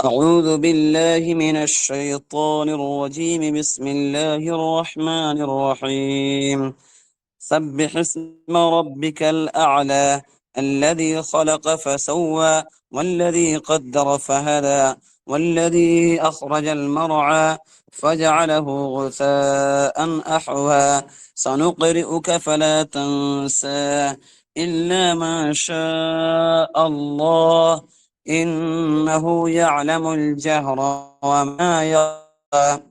أعوذ بالله من الشيطان الرجيم بسم الله الرحمن الرحيم سبح اسم ربك الأعلى الذي خلق فسوى والذي قدر فهدى والذي أخرج المرعى فجعله غثاء أحوى سنقرئك فلا تنسى إلا ما شاء الله إنه يعلم الجهر وما يخفى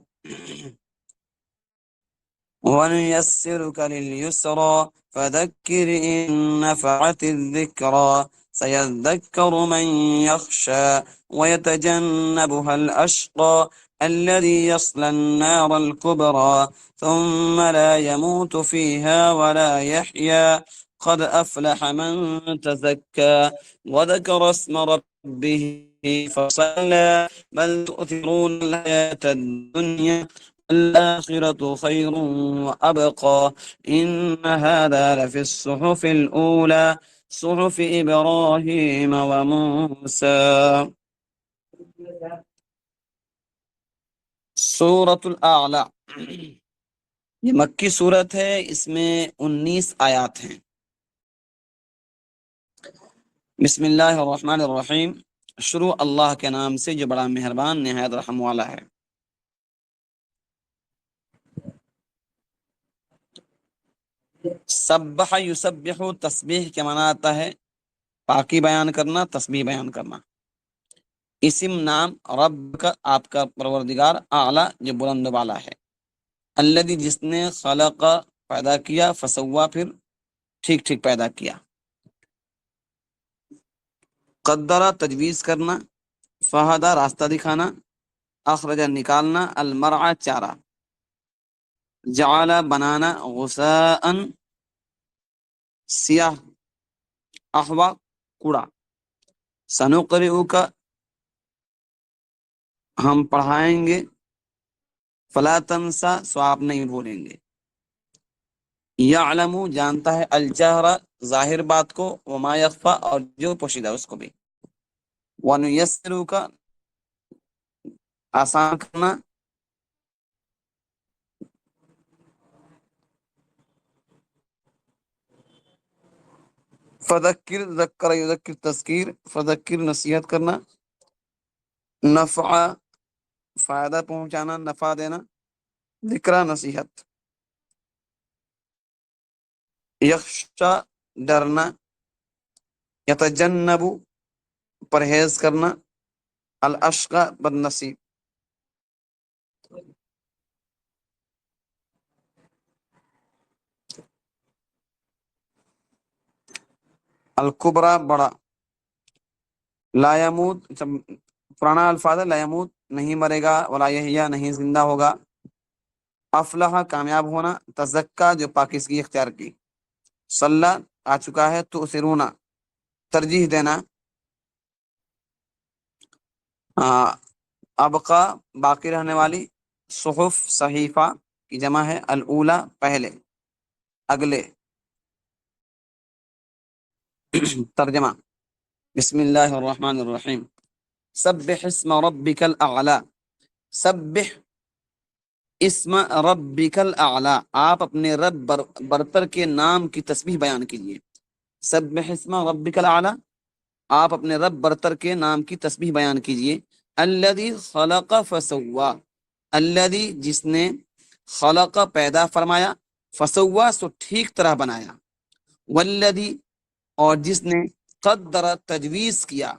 ونيسرك لليسرى فذكر إن نفعت الذكرى سيذكر من يخشى ويتجنبها الأشقى الذي يصلى النار الكبرى ثم لا يموت فيها ولا يحيا قد أفلح من تزكى وذكر اسم ربه فصلى بل تؤثرون الحياة الدنيا الآخرة خير وأبقى إن هذا لفي الصحف الأولى صحف إبراهيم وموسى. سورة الأعلى یہ مکی صورت ہے، اس میں 19 آیات ہیں۔ بسم اللہ الرحمن الرحیم، شروع اللہ کے نام سے جو بڑا مہربان نہایت رحم والا ہے۔ سبح یسبح، تسبیح کے معنی آتا ہے پاکی بیان کرنا، تسبیح بیان کرنا۔ اسم نام رب کا، آپ کا پروردگار، اعلیٰ جو بلند والا ہے، الذی جس نے خلق پیدا کیا، فسوا پھر ٹھیک ٹھیک پیدا کیا، قدر تجویز کرنا، فہدہ راستہ دکھانا، اخرج نکالنا، المرعى چارہ، جعل بنانا، غثاء سیاہ، احوا کوڑا، سنقرئک ہم پڑھائیں گے، فلا تنسا سو آپ نہیں بھولیں گے، یعلم جانتا ہے، الجہر ظاہر بات کو، وما یخفی اور جو پوشیدہ اس کو بھی، ونیسرک آسان کرنا، فذکر ذکر یذکر تذکیر، فذکر نصیحت کرنا، نفع فائدہ پہنچانا، نفع دینا، ذکر نصیحت، یخشا ڈرنا، یتجنب پرہیز کرنا، الاشقى بدنصیب، الکبرى بڑا، لا يموت پرانا الفاظ ہے، لا يموت نہیں مرے گا، ولا یحییٰ نہیں زندہ ہوگا، افلح کامیاب ہونا، تزکا جو پاکیزگی اختیار کی، صلی آ چکا ہے، تؤثرون ترجیح دینا، ابقا باقی رہنے والی، صحف صحیفہ کی جمع ہے، الاولی پہلے اگلے، ترجمہ بسم اللہ الرحمن الرحیم، سبح اسم ربک الاعلی، سبح اسم ربک الاعلی، آپ اپنے رب برتر کے نام کی تسبیح بیان کیجیے، سبح اسم ربک الاعلی، آپ اپنے رب برتر کے نام کی تسبیح بیان کیجیے، الذی خلق فسوا، الذی جس نے خلق پیدا فرمایا، فسوا سو ٹھیک طرح بنایا، والذی اور جس نے قدر تجویز کیا،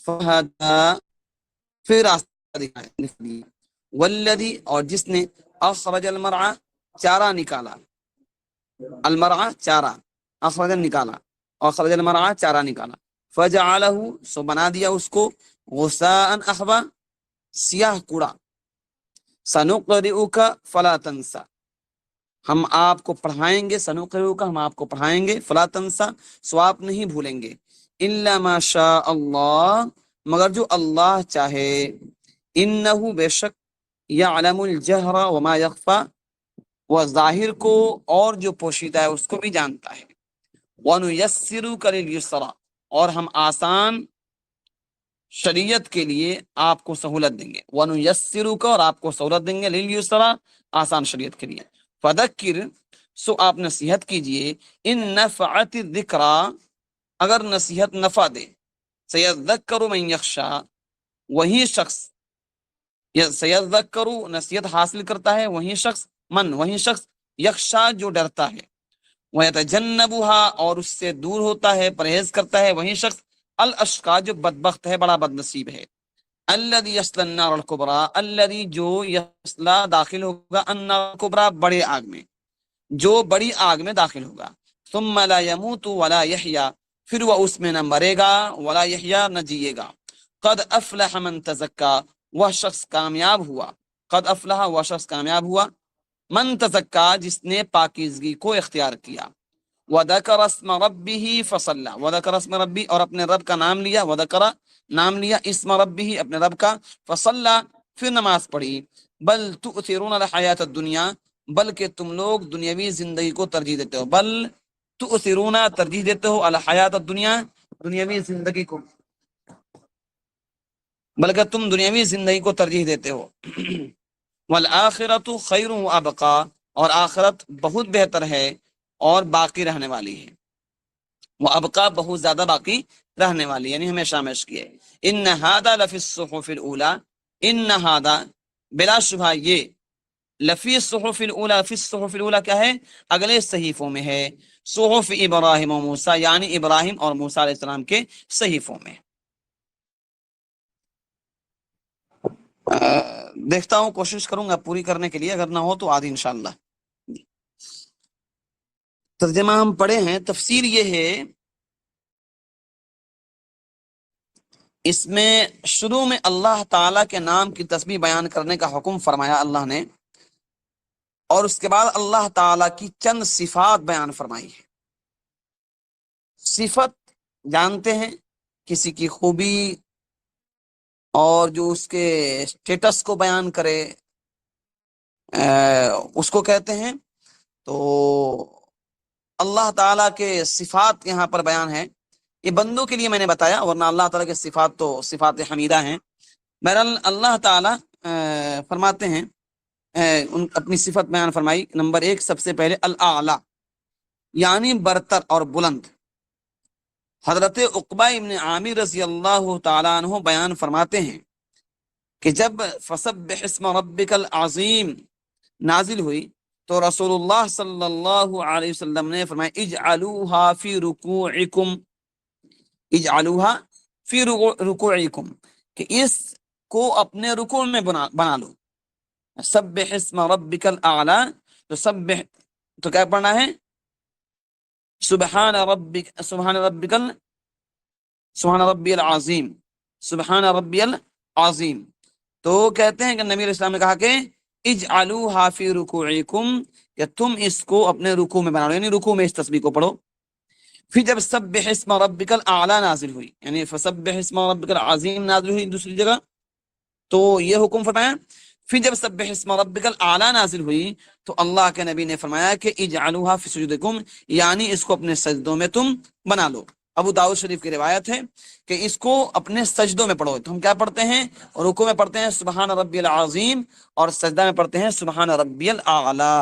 فہدا پھر راستہ دکھایا، والذی اور جس نے اخرج المرعى چارہ نکالا، المرعى چارہ، اخرج نکالا، اخرج المرعى چارہ نکالا، فجعلہ سو بنا دیا اس کو، غثاء احوا سیاہ کوڑا، سنقرئک فلا تنسا ہم آپ کو پڑھائیں گے، سنقرئک ہم آپ کو پڑھائیں گے، فلا تنسا سو آپ نہیں بھولیں گے، الا ما شاء اللہ مگر جو اللہ چاہے، انہ بے شک، یعلم الجہر وما یخفی وہ ظاہر کو اور جو پوشیدہ ہے اس کو بھی جانتا ہے، وَنُيَسِّرُكَ لِلْيُسْرَى اور ہم آسان شریعت کے لیے آپ کو سہولت دیں گے، وَنُيَسِّرُكَ اور آپ کو سہولت دیں گے، لِلْيُسْرَىٰ آسان شریعت کے لیے، فَذَكِّرْ سو آپ نصیحت کیجئے، ان نفعت الذکریٰ اگر نصیحت نفع دے، سَيَذَّكَّرُ مَن يَخْشَىٰ وہی شخص، سَيَذَّكَّرُ نصیحت حاصل کرتا ہے وہی شخص یخشا جو ڈرتا ہے، وَيَتَجَنَّبُهَا اور اس سے دور ہوتا ہے، پرہیز کرتا ہے وہی شخص، الاشقا جو بدبخت ہے، بڑا بد نصیب ہے، الذي يصلى النار الكبرى الذي جو یصلا داخل ہوگا النار الكبرى بڑے آگ میں، جو بڑی آگ میں داخل ہوگا، ثم لا يموت ولا يحيا پھر وہ اس میں نہ مرے گا، ولا يحيا نہ جیے گا، قد افلح من تزکا وہ شخص کامیاب ہوا، قد افلح وہ شخص کامیاب ہوا، من تزکا جس نے پاکیزگی کو اختیار کیا، وذکر اسم ربہ فصلی، وذکر اسم ربی اور اپنے رب کا نام لیا، وذکر نام لیا، اسم ربہ اپنے رب کا، فصلی پھر نماز پڑھی، بل تؤثرون الحیات الدنیا بلکہ تم لوگ دنیاوی زندگی کو ترجیح دیتے ہو، بل تؤثرون ترجیح دیتے ہو، الحیات الدنیا دنیاوی زندگی کو، بلکہ تم دنیاوی زندگی کو ترجیح دیتے ہو، والآخرۃ خیر وابقا اور آخرت بہت بہتر ہے اور باقی رہنے والی ہے، وہ ابقا بہت زیادہ باقی رہنے والی یعنی ہمیشہ ہمیش کی ہے، ان ھذا لفی الصحف الاولی ان ھذا بلا شبہ یہ، لفی الصحف الاولی فی الصحف الاولی کیا ہے، اگلے صحیفوں میں ہے، صحف ابراہیم و موسیٰ یعنی ابراہیم اور موسیٰ علیہ السلام کے صحیفوں میں۔ دیکھتا ہوں، کوشش کروں گا پوری کرنے کے لیے، اگر نہ ہو تو آدھی انشاءاللہ۔ ترجمہ ہم پڑھے ہیں، تفسیر یہ ہے، اس میں شروع میں اللہ تعالیٰ کے نام کی تسبیح بیان کرنے کا حکم فرمایا اللہ نے، اور اس کے بعد اللہ تعالیٰ کی چند صفات بیان فرمائی ہے۔ صفت جانتے ہیں، کسی کی خوبی اور جو اس کے اسٹیٹس کو بیان کرے اس کو کہتے ہیں، تو اللہ تعالیٰ کے صفات یہاں پر بیان ہے، یہ بندوں کے لیے میں نے بتایا، ورنہ اللہ تعالیٰ کے صفات تو صفات حمیدہ ہیں۔ بہرحال اللہ تعالیٰ فرماتے ہیں، اپنی صفت بیان فرمائی، نمبر 1 سب سے پہلے الاعلی یعنی برتر اور بلند۔ حضرت عقبہ ابن عامر رضی اللہ تعالیٰ عنہ بیان فرماتے ہیں کہ جب فسبح اسم ربک العظیم نازل ہوئی تو رسول اللہ صلی اللہ علیہ وسلم نے فرمایا اجعلوها فی رکوعکم، اجعلوها فی رکوعکم کہ اس کو اپنے رکوع میں بنا لو، سبح اسم ربک الاعلی تو سبح تو کیا پڑھنا ہے، سبحان ربی العظیم، سبحان ربی العظیم۔ تو کہتے ہیں کہ نبی علیہ السلام نے کہا کہ اجعلوها فی رکوعکم کہ تم اس کو اپنے رکوع میں بنا لو، یعنی رکوع میں اس تسبیح کو پڑھو۔ پھر جب سبح اسم ربک الاعلی نازل ہوئی، یعنی فسبح اسم ربک العظیم نازل ہوئی دوسری جگہ، تو یہ حکم فرمایا۔ پھر جب سبح اسم ربک الاعلی نازل ہوئی تو اللہ کے نبی نے فرمایا کہ اجعلوها فی سجودکم یعنی اس کو اپنے سجدوں میں تم بنا لو۔ ابو داؤد شریف کی روایت ہے کہ اس کو اپنے سجدوں میں پڑھو، تو ہم کیا پڑھتے ہیں، رکوع میں پڑھتے ہیں سبحان ربی العظیم، اور سجدہ میں پڑھتے ہیں سبحان ربی الاعلی۔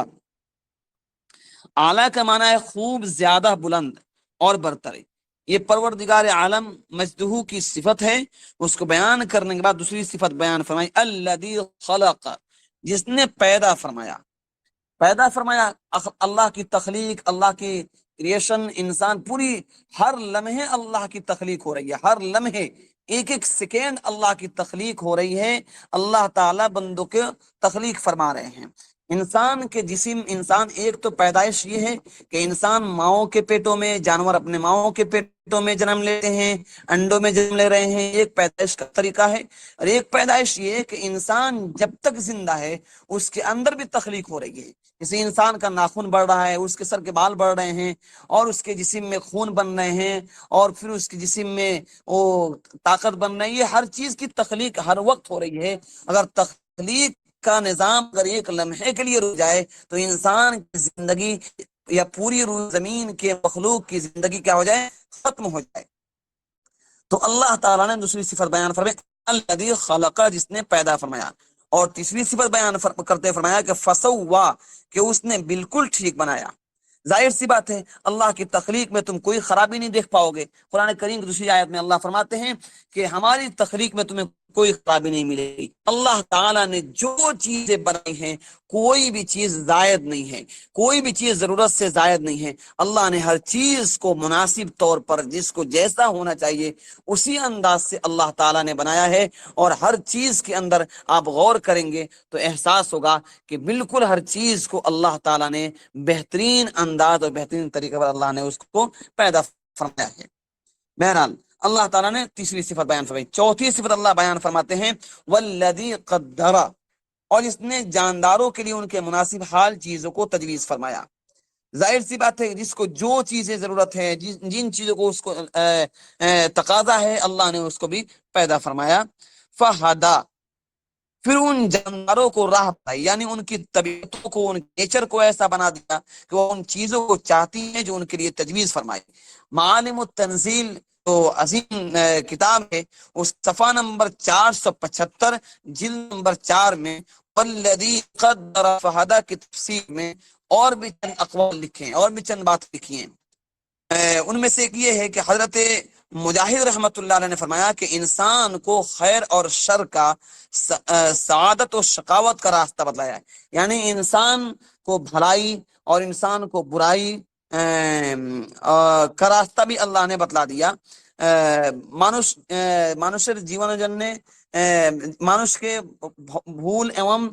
اعلیٰ کا معنی ہے خوب، زیادہ بلند اور برتر، یہ پروردگار عالم مجدہ کی صفت ہے۔ اس کو بیان کرنے کے بعد دوسری صفت بیان فرمائی، الذی خلق جس نے پیدا فرمایا، پیدا فرمایا، اللہ کی تخلیق، اللہ کی کریشن، انسان پوری ہر لمحے اللہ کی تخلیق ہو رہی ہے، ہر لمحے ایک ایک سیکنڈ اللہ کی تخلیق ہو رہی ہے، اللہ تعالیٰ بندوں کے تخلیق فرما رہے ہیں۔ انسان کے جسم، انسان ایک تو پیدائش یہ ہے کہ انسان ماؤں کے پیٹوں میں، جانور اپنے ماؤں کے پیٹوں میں جنم لیتے ہیں، انڈوں میں جنم لے رہے ہیں، ایک پیدائش کا طریقہ ہے، اور ایک پیدائش یہ ہے کہ انسان جب تک زندہ ہے اس کے اندر بھی تخلیق ہو رہی ہے، کسی انسان کا ناخن بڑھ رہا ہے، اس کے سر کے بال بڑھ رہے ہیں، اور اس کے جسم میں خون بن رہے ہیں، اور پھر اس کے جسم میں وہ طاقت بن رہی ہے، ہر چیز کی تخلیق ہر وقت ہو رہی ہے۔ اگر تخلیق کا نظام اگر ایک لمحے کے لیے رک جائے تو انسان کی زندگی یا پوری روح زمین کے مخلوق کی زندگی کیا ہو جائے، ختم ہو جائے۔ تو اللہ تعالیٰ نے دوسری صفت بیان فرمائی الذی خلق، جس نے پیدا فرمایا، اور تیسری صفت بیان کرتے فرمایا کہ فسوا، کہ اس نے بالکل ٹھیک بنایا۔ ظاہر سی بات ہے اللہ کی تخلیق میں تم کوئی خرابی نہیں دیکھ پاؤ گے۔ قرآن کریم کی دوسری آیت میں اللہ فرماتے ہیں کہ ہماری تخلیق میں تمہیں کوئی خرابی نہیں ملے گی۔ اللہ تعالیٰ نے جو چیزیں بنائی ہیں کوئی بھی چیز زائد نہیں ہے، کوئی بھی چیز ضرورت سے زائد نہیں ہے۔ اللہ نے ہر چیز کو مناسب طور پر جس کو جیسا ہونا چاہیے اسی انداز سے اللہ تعالیٰ نے بنایا ہے، اور ہر چیز کے اندر آپ غور کریں گے تو احساس ہوگا کہ بالکل ہر چیز کو اللہ تعالیٰ نے بہترین انداز اور بہترین طریقے پر اللہ نے اس کو پیدا فرمایا ہے۔ بہرحال اللہ تعالیٰ نے تیسری صفت بیان فرمائی۔ چوتھی صفت اللہ بیان فرماتے ہیں والذی قدر، اور اس نے جانداروں کے لیے ان کے مناسب حال چیزوں کو تجویز فرمایا۔ ظاہر سی بات ہے جس کو جو چیزیں ضرورت ہے، جن چیزوں کو اس کو تقاضا ہے، اللہ نے اس کو بھی پیدا فرمایا۔ فہدا، پھر ان جانداروں کو راہ پائی، یعنی ان کی طبیعتوں کو، ان نیچر کو ایسا بنا دیا کہ وہ ان چیزوں کو چاہتی ہیں جو ان کے لیے تجویز فرمائی۔ معالم التنزیل تو عظیم کتاب ہے، اس صفحہ نمبر 475 جلد نمبر 4 میں والذی قدر فہدا کی تفسیر میں اور بھی چند اقوال لکھے ہیں، اور بھی چند بات لکھی ہیں۔ ان میں سے ایک یہ ہے کہ حضرت مجاہد رحمۃ اللہ علیہ نے فرمایا کہ انسان کو خیر اور شر کا، سعادت و شقاوت کا راستہ بتلایا ہے، یعنی انسان کو بھلائی اور انسان کو برائی کا راستہ بھی اللہ نے بتلا دیا۔ মানুষের জীবনের জন্য মানুষ কে ভুল এবং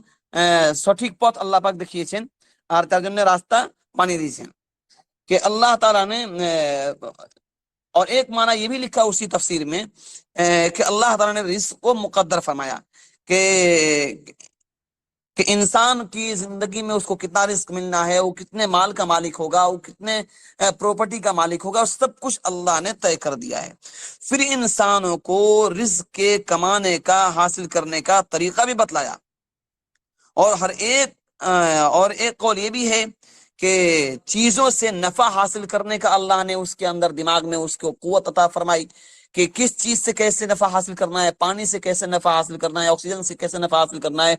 সঠিক পথ আল্লাহ পাক দেখিয়েছেন আর তার জন্য রাস্তা বানিয়ে দিয়েছেন کہ اللہ تعالیٰ نے اور ایک معنی یہ بھی لکھا اسی تفسیر میں کہ اللہ تعالیٰ نے رزق کو مقدر فرمایا کہ انسان کی زندگی میں اس کو کتنا رزق ملنا ہے، وہ کتنے مال کا مالک ہوگا، وہ کتنے پراپرٹی کا مالک ہوگا، سب کچھ اللہ نے طے کر دیا ہے۔ پھر انسانوں کو رزق کے کمانے کا، حاصل کرنے کا طریقہ بھی بتلایا، اور ایک قول یہ بھی ہے کہ چیزوں سے نفع حاصل کرنے کا اللہ نے اس کے اندر دماغ میں اس کو قوت عطا فرمائی کہ کس چیز سے کیسے نفع حاصل کرنا ہے، پانی سے کیسے نفع حاصل کرنا ہے، آکسیجن سے کیسے نفع حاصل کرنا ہے،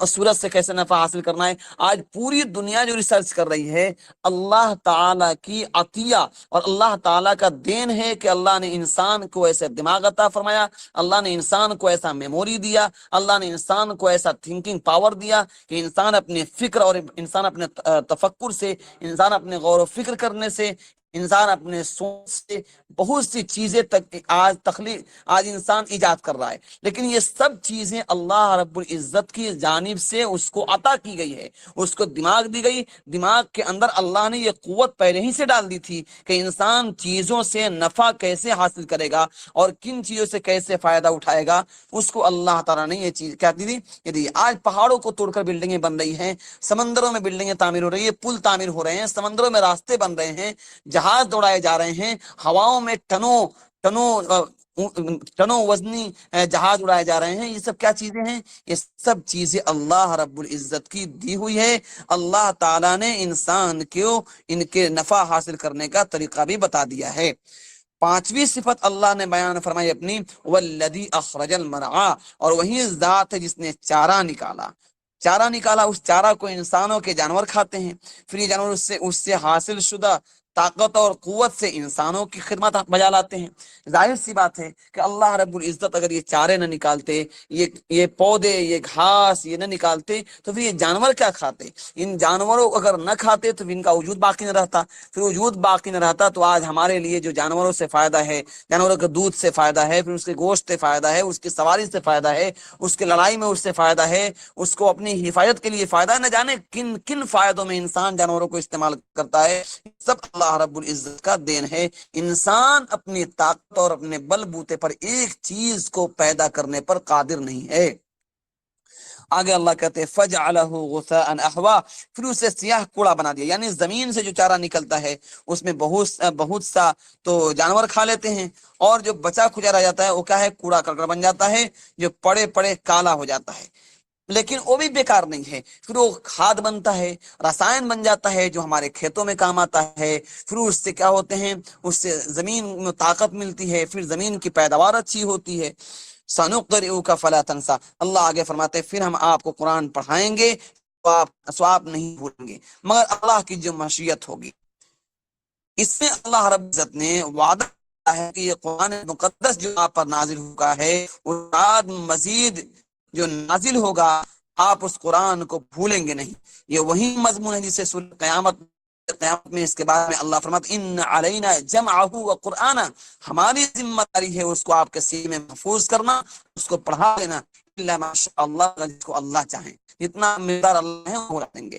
سورج سے کیسے نفع حاصل کرنا ہے۔ آج پوری دنیا جو ریسرچ کر رہی ہے اللہ تعالیٰ کی عطیہ اور اللہ تعالیٰ کا دین ہے کہ اللہ نے انسان کو ایسے دماغ عطا فرمایا، اللہ نے انسان کو ایسا میموری دیا، اللہ نے انسان کو ایسا تھنکنگ پاور دیا کہ انسان اپنے فکر اور انسان اپنے تفکر سے، انسان اپنے غور و فکر کرنے سے، انسان اپنے سوچ سے بہت سی چیزیں آج انسان ایجاد کر رہا ہے، لیکن یہ سب چیزیں اللہ رب العزت کی جانب سے اس کو عطا کی گئی ہے، اس کو دماغ دی گئی۔ دماغ کے اندر اللہ نے یہ قوت پہلے ہی سے ڈال دی تھی کہ انسان چیزوں سے نفع کیسے حاصل کرے گا اور کن چیزوں سے کیسے فائدہ اٹھائے گا، اس کو اللہ تعالیٰ نے یہ چیز کیا دی تھی۔ آج پہاڑوں کو توڑ کر بلڈنگیں بن رہی ہیں، سمندروں میں بلڈنگیں تعمیر ہو رہی ہیں، پل تعمیر ہو رہے ہیں، سمندروں میں راستے بن رہے ہیں، جہاز دوڑائے جا رہے ہیں، ہواؤں میں ٹنوں وزنی جہاز اڑائے جا رہے ہیں۔ یہ سب کیا چیزیں ہیں؟ یہ سب چیزیں اللہ رب العزت کی دی ہوئی ہے۔ اللہ تعالیٰ نے انسان کو ان کے نفع حاصل کرنے کا طریقہ بھی بتا دیا ہے۔ پانچویں صفت اللہ نے بیان فرمائی اپنی والذی اخرج المرعى، اور وہی ذات ہے جس نے چارہ نکالا۔ چارہ نکالا، اس چارہ کو انسانوں کے جانور کھاتے ہیں، پھر یہ جانور اس سے حاصل شدہ طاقت اور قوت سے انسانوں کی خدمت بجا لاتے ہیں۔ ظاہر سی بات ہے کہ اللہ رب العزت اگر یہ چارے نہ نکالتے، یہ پودے، یہ گھاس یہ نہ نکالتے تو پھر یہ جانور کیا کھاتے؟ ان جانوروں کو اگر نہ کھاتے تو ان کا وجود باقی نہ رہتا، پھر وجود باقی نہ رہتا تو آج ہمارے لیے جو جانوروں سے فائدہ ہے، جانوروں کے دودھ سے فائدہ ہے، پھر اس کے گوشت سے فائدہ ہے، اس کی سواری سے فائدہ ہے، اس کے لڑائی میں اس سے فائدہ ہے، اس کو اپنی حفاظت کے لیے فائدہ، نہ جانے کن کن فائدوں میں انسان جانوروں کو استعمال کرتا ہے۔ سب اللہ رب العزت کا دین ہے۔ انسان اپنی طاقت اور اپنے بل بوتے پر ایک چیز کو پیدا کرنے پر قادر نہیں ہے۔ آگے اللہ کہتے ہیں فَجْعَلَهُ غُثَاءً أَحْوَىٰ، پھر اسے سیاہ کوڑا بنا دیا، یعنی زمین سے جو چارہ نکلتا ہے اس میں بہت سا تو جانور کھا لیتے ہیں، اور جو بچا کھچا رہ جاتا ہے وہ کیا ہے؟ کوڑا کرکٹ بن جاتا ہے جو پڑے پڑے کالا ہو جاتا ہے۔ لیکن وہ بھی بیکار نہیں ہے، پھر وہ کھاد بنتا ہے، رسائن بن جاتا ہے جو ہمارے کھیتوں میں کام آتا ہے، پھر اس سے کیا ہوتے ہیں، اس سے زمین میں طاقت ملتی ہے، پھر زمین کی پیداوار اچھی ہوتی ہے۔ سنقرئک فلا تنسى، اللہ آگے فرماتے ہیں پھر ہم آپ کو قرآن پڑھائیں گے تو آپ نہیں بھولیں گے مگر اللہ کی جو مشیت ہوگی۔ اس میں اللہ رب العزت نے وعدہ کیا ہے کہ یہ قرآن مقدس جو آپ پر نازل ہوا ہے، اس بعد مزید جو نازل ہوگا آپ اس قرآن کو بھولیں گے نہیں۔ یہ وہی مضمون ہے جسے سورہ قیامت میں اس کے بعد میں اللہ فرماتا ان علینا جمعہ و قرآن، ہماری ذمہ داری ہے اس کو آپ کے سینے میں محفوظ کرنا، اس کو پڑھا دینا، الا ما شاء اللہ، جس کو اللہ چاہیں، جتنا مقدار اللہ ہے وہ پورا دیں گے۔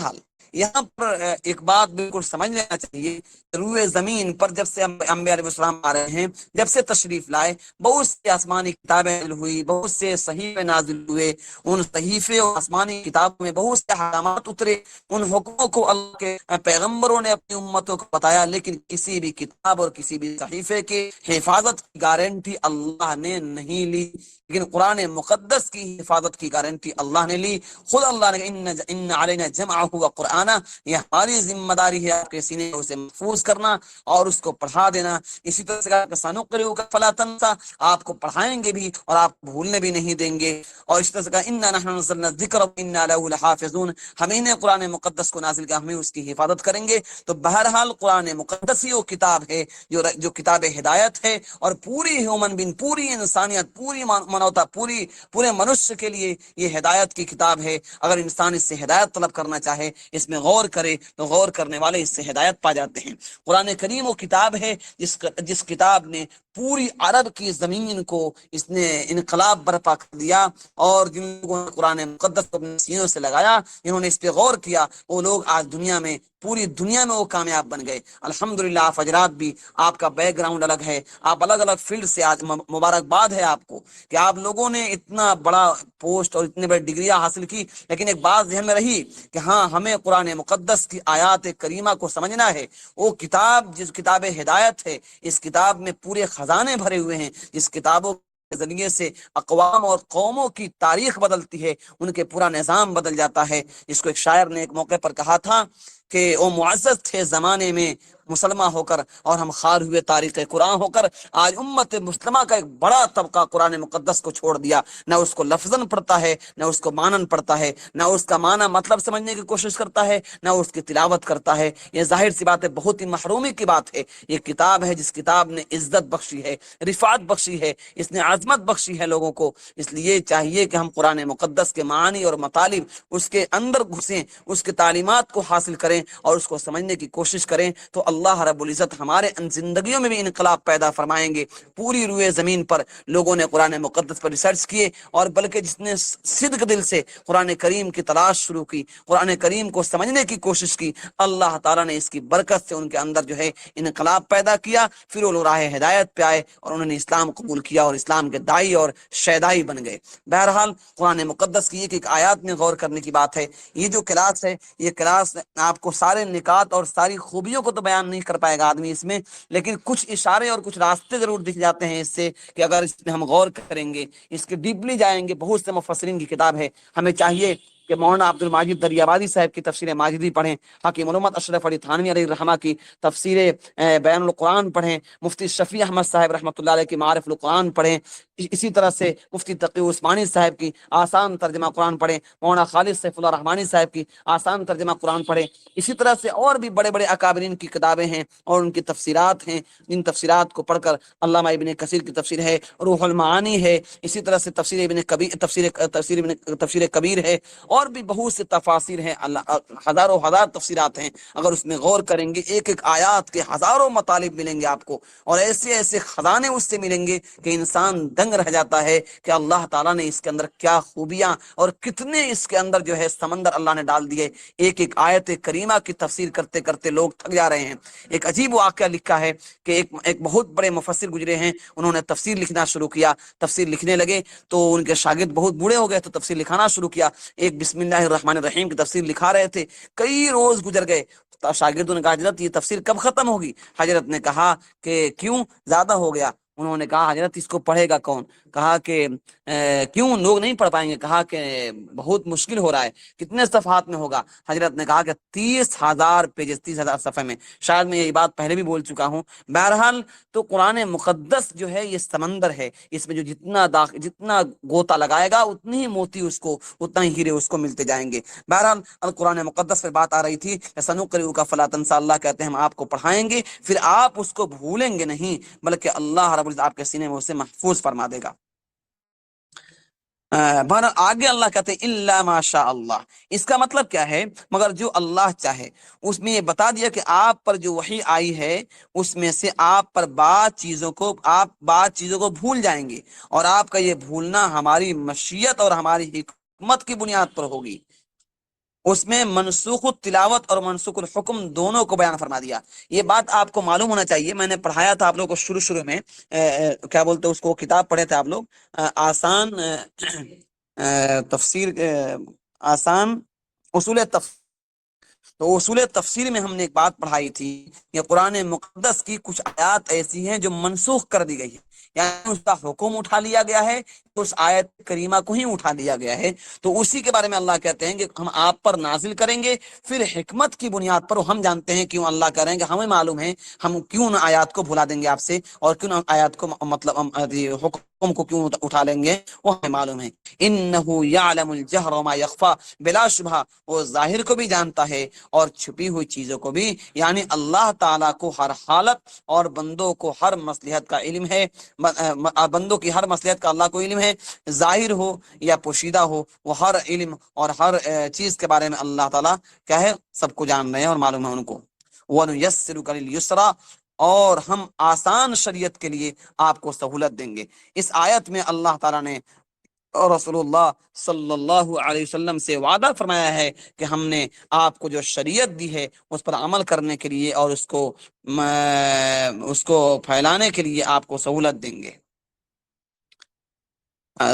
حال یہاں پر ایک بات بالکل سمجھ لینا چاہیے، روئے زمین پر جب سے انبیاء علیہ السلام آ رہے ہیں، جب سے تشریف لائے، بہت سے آسمانی کتابیں نازل ہوئی، بہت سے صحیفے نازل ہوئے، ان صحیفے اور آسمانی کتابوں میں بہت سے احکامات اترے، ان حکموں کو اللہ کے پیغمبروں نے اپنی امتوں کو بتایا، لیکن کسی بھی کتاب اور کسی بھی صحیفے کی حفاظت کی گارنٹی اللہ نے نہیں لی، لیکن قرآن مقدس کی حفاظت کی گارنٹی اللہ نے لی۔ خود اللہ نے ان علینا جمعہ و قرآن، یہ ہماری ذمہ داری ہے آپ کے سینے میں اسے محفوظ کرنا اور اس کو پڑھا دینا۔ اسی طرح سے کہا سنقرئک فلا تنسى، آپ کو پڑھائیں گے بھی اور آپ بھولنے بھی نہیں دیں گے۔ اور اس طرح سے کہا انا نحن نزلنا الذکر وانا له لحافظون، ہم ہی نے قرآن مقدس کو نازل کیا، ہم ہی اس کی حفاظت کریں گے۔ تو بہرحال قرآن مقدس ہی وہ کتاب ہے جو کتاب ہدایت ہے، اور پوری ہیومن بین، پوری انسانیت، پوری منوتا، پورے منشیہ کے لیے یہ ہدایت کی کتاب ہے۔ اگر انسان اس سے ہدایت طلب کرنا چاہے، اس میں غور کرے، تو غور کرنے والے اس سے ہدایت پا جاتے ہیں۔ قرآن کریم وہ کتاب ہے جس کتاب نے پوری عرب کی زمین کو اس نے انقلاب برپا کر دیا، اور جن لوگوں نے قرآن مقدس کو اپنے سینوں سے لگایا، انہوں نے اس پہ غور کیا، وہ لوگ آج دنیا میں، پوری دنیا میں وہ کامیاب بن گئے۔ الحمدللہ آپ حضرات بھی، آپ کا بیک گراؤنڈ الگ ہے، آپ الگ الگ فیلڈ سے، آج مبارکباد ہے آپ کو کہ آپ لوگوں نے اتنا بڑا پوسٹ اور اتنے بڑے ڈگریاں حاصل کی، لیکن ایک بات ذہن میں رہی کہ ہاں ہمیں قرآن مقدس کی آیات کریمہ کو سمجھنا ہے۔ وہ کتاب جس کتاب ہدایت ہے، اس کتاب میں پورے خزانے بھرے ہوئے ہیں، جس کتابوں کے ذریعے سے اقوام اور قوموں کی تاریخ بدلتی ہے، ان کے پورا نظام بدل جاتا ہے۔ اس کو ایک شاعر نے ایک موقع پر کہا تھا کہ وہ معزز تھے زمانے میں مسلمہ ہو کر، اور ہم خار ہوئے تاریخ قرآن ہو کر۔ آج امت مسلمہ کا ایک بڑا طبقہ قرآن مقدس کو چھوڑ دیا، نہ اس کو لفظاً پڑھتا ہے، نہ اس کو مانن پڑھتا ہے، نہ اس کا معنی مطلب سمجھنے کی کوشش کرتا ہے، نہ اس کی تلاوت کرتا ہے۔ یہ ظاہر سی بات ہے، بہت ہی محرومی کی بات ہے۔ یہ کتاب ہے جس کتاب نے عزت بخشی ہے، رفعت بخشی ہے، اس نے عظمت بخشی ہے لوگوں کو۔ اس لیے چاہیے کہ ہم قرآن مقدس کے معنی اور مطالب اس کے اندر گھسیں، اس کے تعلیمات کو حاصل کریں اور اس کو سمجھنے کی کوشش کریں، تو اللہ رب العزت ہمارے ان زندگیوں میں بھی انقلاب پیدا فرمائیں گے۔ پوری روئے زمین پر لوگوں نے قرآن مقدس پر ریسرچ کیے، اور بلکہ جس نے صدق دل سے قرآن کریم کی تلاش شروع کی، قرآن کریم کو سمجھنے کی کوشش کی، اللہ تعالیٰ نے اس کی برکت سے ان کے اندر جو ہے انقلاب پیدا کیا۔ پھر وہ راہ ہدایت پہ آئے اور انہوں نے اسلام قبول کیا اور اسلام کے دائی اور شیدائی بن گئے۔ بہرحال قرآن مقدس کی ایک آیات میں غور کرنے کی بات ہے۔ یہ جو کلاس ہے، یہ کلاس آپ کو سارے نکات اور ساری خوبیوں کو تو بیان نہیں کر پائے گا آدمی اس میں، لیکن کچھ اشارے اور کچھ راستے ضرور دکھ جاتے ہیں اس سے، کہ اگر اس میں ہم غور کریں گے، اس کے ڈیپلی جائیں گے۔ بہت سے مفسرین کی کتاب ہے، ہمیں چاہیے کہ مولانا عبد الماجد دریابادی صاحب کی تفسیر ماجدی پڑھیں، حکیم علامت اشرف علی تھانوی علیہ الرحمہ کی تفسیر بیان القرآن پڑھیں، مفتی شفیع احمد صاحب رحمۃ اللہ علیہ کی معارف القرآن پڑھیں، اسی طرح سے مفتی تقی عثمانی صاحب کی آسان ترجمہ قرآن پڑھیں، مولانا خالد سیف اللہ رحمانی صاحب کی آسان ترجمہ قرآن پڑھیں۔ اسی طرح سے اور بھی بڑے بڑے اکابرین کی کتابیں ہیں اور ان کی تفسیرات ہیں، جن تفسیرات کو پڑھ کر علامہ ابن کثیر کی تفسیر ہے، روح المعانی ہے، اسی طرح سے تفسیر کبیر ہے، اور بھی بہت سے تفاسیر ہیں، ہزاروں ہزار تفسیرات ہیں۔ اگر اس میں غور کریں گے، ایک ایک آیات کے ہزاروں مطالب ملیں گے آپ کو، اور ایسے ایسے خزانے اس سے ملیں گے کہ انسان دنگ رہ جاتا ہے کہ اللہ تعالیٰ نے اس کے اندر کیا خوبیاں اور کتنے اس کے اندر جو ہے سمندر اللہ نے ڈال دیے۔ ایک ایک آیت کریمہ کی تفسیر کرتے کرتے لوگ تھک جا رہے ہیں۔ ایک عجیب واقعہ لکھا ہے کہ ایک بہت بڑے مفسر گزرے ہیں، انہوں نے تفسیر لکھنا شروع کیا، تفسیر لکھنے لگے تو ان کے شاگرد بہت بوڑھے ہو گئے تو تفسیر لکھانا شروع کیا۔ ایک بسم اللہ الرحمن الرحیم کی تفسیر لکھا رہے تھے، کئی روز گزر گئے، شاگردوں نے کہا حضرت یہ تفسیر کب ختم ہوگی؟ حضرت نے کہا کہ کیوں، زیادہ ہو گیا؟ انہوں نے کہا حضرت اس کو پڑھے گا کون؟ کہا کہ کیوں لوگ نہیں پڑھ پائیں گے؟ کہا کہ بہت مشکل ہو رہا ہے، کتنے صفحات میں ہوگا؟ حضرت نے کہا کہ 30,000 پیجز، 30,000 صفحے میں۔ شاید میں یہ بات پہلے بھی بول چکا ہوں۔ بہرحال تو قرآن مقدس جو ہے یہ سمندر ہے، اس میں جو جتنا گوتا لگائے گا اتنی ہی موتی اس کو، اتنا ہی ہیرے اس کو ملتے جائیں گے۔ بہرحال القرآن مقدس پہ بات آ رہی تھی، سنقرئک فلا تنسى، اللہ کہتے ہیں ہم آپ کو پڑھائیں گے پھر آپ اس کو بھولیں گے نہیں، بلکہ اللہ رب العزت آپ کے سینے میں اسے محفوظ فرما دے گا۔ بہرحال آگے اللہ کہتے ہیں الا ماشاء اللہ، اس کا مطلب کیا ہے؟ مگر جو اللہ چاہے۔ اس میں یہ بتا دیا کہ آپ پر جو وحی آئی ہے اس میں سے آپ پر بعض چیزوں کو بھول جائیں گے، اور آپ کا یہ بھولنا ہماری مشیت اور ہماری حکمت کی بنیاد پر ہوگی۔ اس میں منسوخ التلاوت اور منسوخ الحکم دونوں کو بیان فرما دیا۔ یہ بات آپ کو معلوم ہونا چاہیے، میں نے پڑھایا تھا آپ لوگوں کو شروع میں، کیا بولتے ہیں اس کو، کتاب پڑھے تھے آپ لوگ، آسان تفسیر، آسان اصول تفسیر۔ تو اصول تفسیر میں ہم نے ایک بات پڑھائی تھی کہ قرآن مقدس کی کچھ آیات ایسی ہیں جو منسوخ کر دی گئی ہے، یعنی اس کا حکم اٹھا لیا گیا ہے، تو اس آیت کریمہ کو ہی اٹھا لیا گیا ہے۔ تو اسی کے بارے میں اللہ کہتے ہیں کہ ہم آپ پر نازل کریں گے، پھر حکمت کی بنیاد پر ہم جانتے ہیں کیوں اللہ کہہ رہے ہیں کہ ہمیں معلوم ہے، ہم کیوں نہ آیات کو بھلا دیں گے آپ سے، اور کیوں نہ آیات کو مطلب حکم کو کیوں اٹھا لیں گے، وہ ہمیں معلوم ہے۔ انہ یعلم الجہر وما یخفی، بلا شبہ وہ ظاہر کو بھی جانتا ہے اور چھپی ہوئی چیزوں کو بھی، یعنی اللہ تعالیٰ کو ہر حالت اور بندوں کو ہر مصلحت کا علم ہے، بندوں کی ہر مصلحت کا اللہ کو علم ہے، ظاہر ہو یا پوشیدہ ہو، وہ ہر علم اور ہر چیز کے بارے میں اللہ تعالیٰ کیا ہے، سب کو جان رہے ہیں اور معلوم ہے ان کو۔ وَنُيَسِّرُكَ لِلْيُسْرَىٰ، اور ہم آسان شریعت کے لیے آپ کو سہولت دیں گے۔ اس آیت میں اللہ تعالیٰ نے اور رسول اللہ صلی اللہ علیہ وسلم سے وعدہ فرمایا ہے کہ ہم نے آپ کو جو شریعت دی ہے اس پر عمل کرنے کے لیے اور اس کو پھیلانے کے لیے آپ کو سہولت دیں گے۔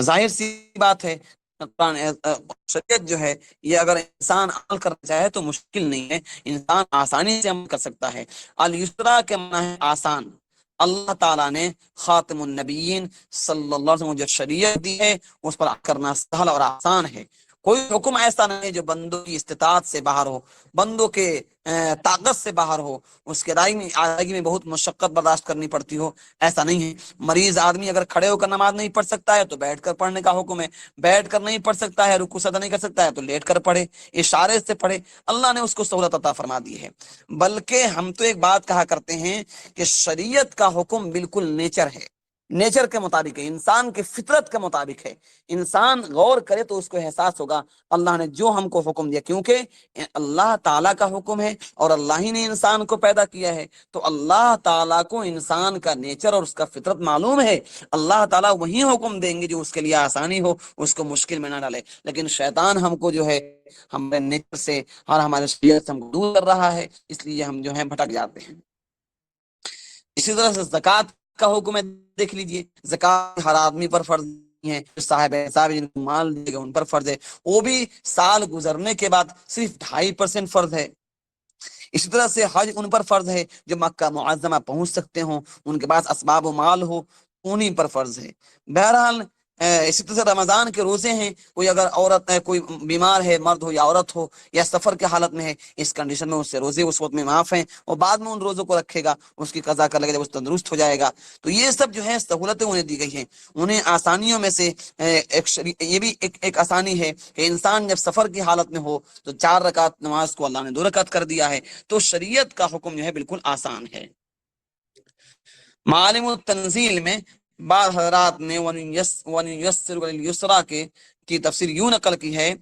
ظاہر سی بات ہے، شریعت جو ہے یہ اگر انسان عمل کرنا چاہے تو مشکل نہیں ہے، انسان آسانی سے عمل کر سکتا ہے۔ الیسرا کے معنی ہے آسان۔ اللہ تعالیٰ نے خاتم النبیین صلی اللہ علیہ وسلم جو شریعت دی ہے اس پر عمل کرنا سہل اور آسان ہے۔ کوئی حکم ایسا نہیں ہے جو بندوں کی استطاعت سے باہر ہو، بندوں کے طاقت سے باہر ہو، اس کے ادائیگی میں بہت مشقت برداشت کرنی پڑتی ہو، ایسا نہیں ہے۔ مریض آدمی اگر کھڑے ہو کر نماز نہیں پڑھ سکتا ہے تو بیٹھ کر پڑھنے کا حکم ہے، بیٹھ کر نہیں پڑھ سکتا ہے، رکوع سجدہ نہیں کر سکتا ہے تو لیٹ کر پڑھے، اشارے سے پڑھے، اللہ نے اس کو سہولت عطا فرما دی ہے۔ بلکہ ہم تو ایک بات کہا کرتے ہیں کہ شریعت کا حکم بالکل نیچر ہے، نیچر کے مطابق ہے، انسان کے فطرت کے مطابق ہے۔ انسان غور کرے تو اس کو احساس ہوگا اللہ نے جو ہم کو حکم دیا، کیونکہ اللہ تعالیٰ کا حکم ہے اور اللہ ہی نے انسان کو پیدا کیا ہے، تو اللہ تعالیٰ کو انسان کا نیچر اور اس کا فطرت معلوم ہے، اللہ تعالیٰ وہی حکم دیں گے جو اس کے لیے آسانی ہو، اس کو مشکل میں نہ ڈالے۔ لیکن شیطان ہم کو جو ہے ہمارے نیچر سے اور ہمارے شریعت سے ہم کو دور کر رہا ہے، اس لیے ہم جو ہے بھٹک جاتے ہیں۔ اسی طرح سے زکوٰۃ کا حکم ہے، دیکھ لیجئے، زکوٰۃ ہر آدمی پر فرض ہے، صاحب حساب جن کو مال دے گا ان پر فرض ہے، وہ بھی سال گزرنے کے بعد صرف 2.5% فرض ہے۔ اسی طرح سے حج ان پر فرض ہے جو مکہ معظمہ پہنچ سکتے ہوں، ان کے پاس اسباب و مال ہو، انہیں پر فرض ہے۔ بہرحال اسی طرح سے رمضان کے روزے ہیں، کوئی اگر عورت ہے، کوئی بیمار ہے، مرد ہو یا عورت ہو یا سفر کے حالت میں ہے، اس کنڈیشن میں اس سے روزے اس وقت میں معاف ہیں، وہ بعد میں ان روزوں کو رکھے گا، اس کی قضا کر لے گا جب اس تندرست ہو جائے گا۔ تو یہ سب جو ہے سہولتیں انہیں دی گئی ہیں، انہیں آسانیوں میں سے یہ بھی ایک آسانی ہے کہ انسان جب سفر کی حالت میں ہو تو 4 رکعت نماز کو اللہ نے 2 رکعت کر دیا ہے۔ تو شریعت کا حکم جو ہے بالکل آسان ہے۔ معالم التنزیل میں بعض حضرات نے وَنُيَسِّرُكَ لِلْيُسْرَىٰ کی تفسیر یوں نقل کی ہے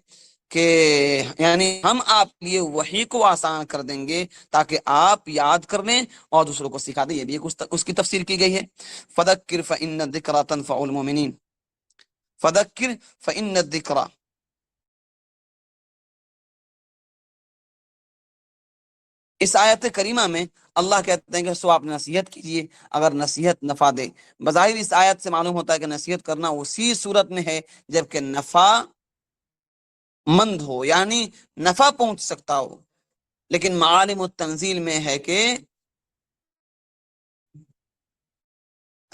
کہ یعنی ہم آپ کے لیے وحی کو آسان کر دیں گے تاکہ آپ یاد کر لیں اور دوسروں کو سکھا دیں، یہ بھی اس کی تفسیر کی گئی ہے۔ فَذَكِّرْ فَإِنَّ الذِّكْرَىٰ تَنفَعُ الْمُؤْمِنِينَ، فَذَكِّرْ فَإِنَّ الذِّكْرَىٰ، اس آیت کریمہ میں اللہ کہتے ہیں کہ سو آپ نصیحت کیجئے اگر نصیحت نفع دے۔ بظاہر اس آیت سے معلوم ہوتا ہے کہ نصیحت کرنا اسی صورت میں ہے جبکہ نفع مند ہو، یعنی نفع پہنچ سکتا ہو۔ لیکن معالم التنزیل میں ہے کہ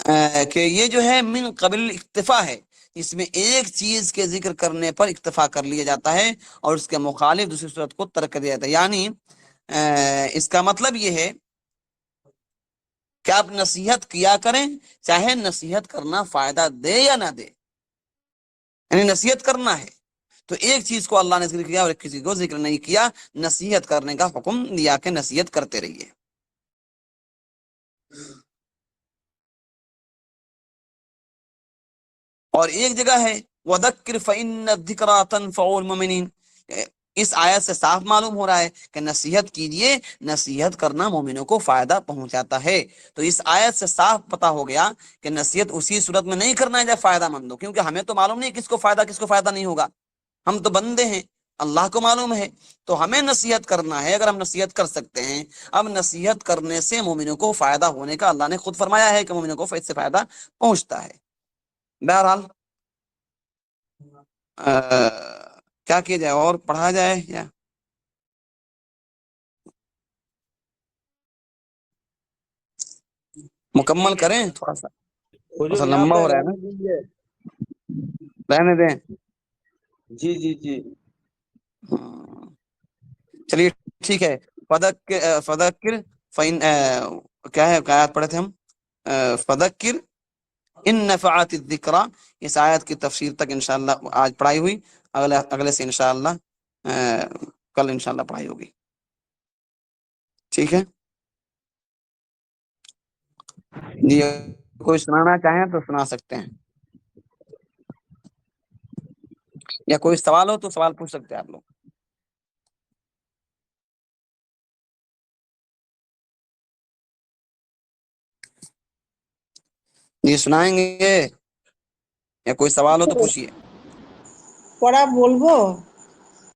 کہ یہ جو ہے من قبل اکتفا ہے، اس میں ایک چیز کے ذکر کرنے پر اکتفا کر لیا جاتا ہے اور اس کے مخالف دوسری صورت کو ترک کر دیا جاتا ہے. یعنی اس کا مطلب یہ ہے کہ آپ نصیحت کیا کریں چاہے نصیحت کرنا فائدہ دے یا نہ دے، یعنی نصیحت کرنا ہے تو ایک چیز کو اللہ نے ذکر کیا اور ایک کسی کو ذکر نہیں کیا، نصیحت کرنے کا حکم دیا کہ نصیحت کرتے رہیے. اور ایک جگہ ہے وَذَكِّرْ فَإِنَّ الذِّكْرَىٰ تَنفَعُ الْمُؤْمِنِينَ، اس آیت سے صاف معلوم ہو رہا ہے کہ نصیحت کیجیے، نصیحت کرنا مومنوں کو فائدہ پہنچاتا ہے. تو اس آیت سے صاف پتہ ہو گیا کہ نصیحت اسی صورت میں نہیں کرنا ہے جب فائدہ مند ہو، کیونکہ ہمیں تو معلوم نہیں کس کو فائدہ نہیں ہوگا، ہم تو بندے ہیں، اللہ کو معلوم ہے. تو ہمیں نصیحت کرنا ہے اگر ہم نصیحت کر سکتے ہیں. اب نصیحت کرنے سے مومنوں کو فائدہ ہونے کا اللہ نے خود فرمایا ہے کہ مومنوں کو اس سے فائدہ پہنچتا ہے. بہرحال کیا کیا جائے اور پڑھا جائے یا مکمل کریں؟ تھوڑا سا حضور یہاں لمبا پہ ہو رہا ہے نا، رہنے دیجیے. رہنے دیں. جی جی جی. چلیے ٹھیک ہے. فذکر فإن کیا ہے آیات پڑھے تھے ہم؟ فذکر ان نفعت الذکرى، اس آیت کی تفسیر تک انشاءاللہ آج پڑھائی ہوئی، اگلے سے انشاءاللہ کل انشاءاللہ پڑھائی ہوگی. ٹھیک ہے جی، کوئی سنانا چاہیں تو سنا سکتے ہیں، یا کوئی سوال ہو تو سوال پوچھ سکتے ہیں آپ لوگ. جی سنائیں گے، یا کوئی سوال ہو تو پوچھیے. পড়া বলবো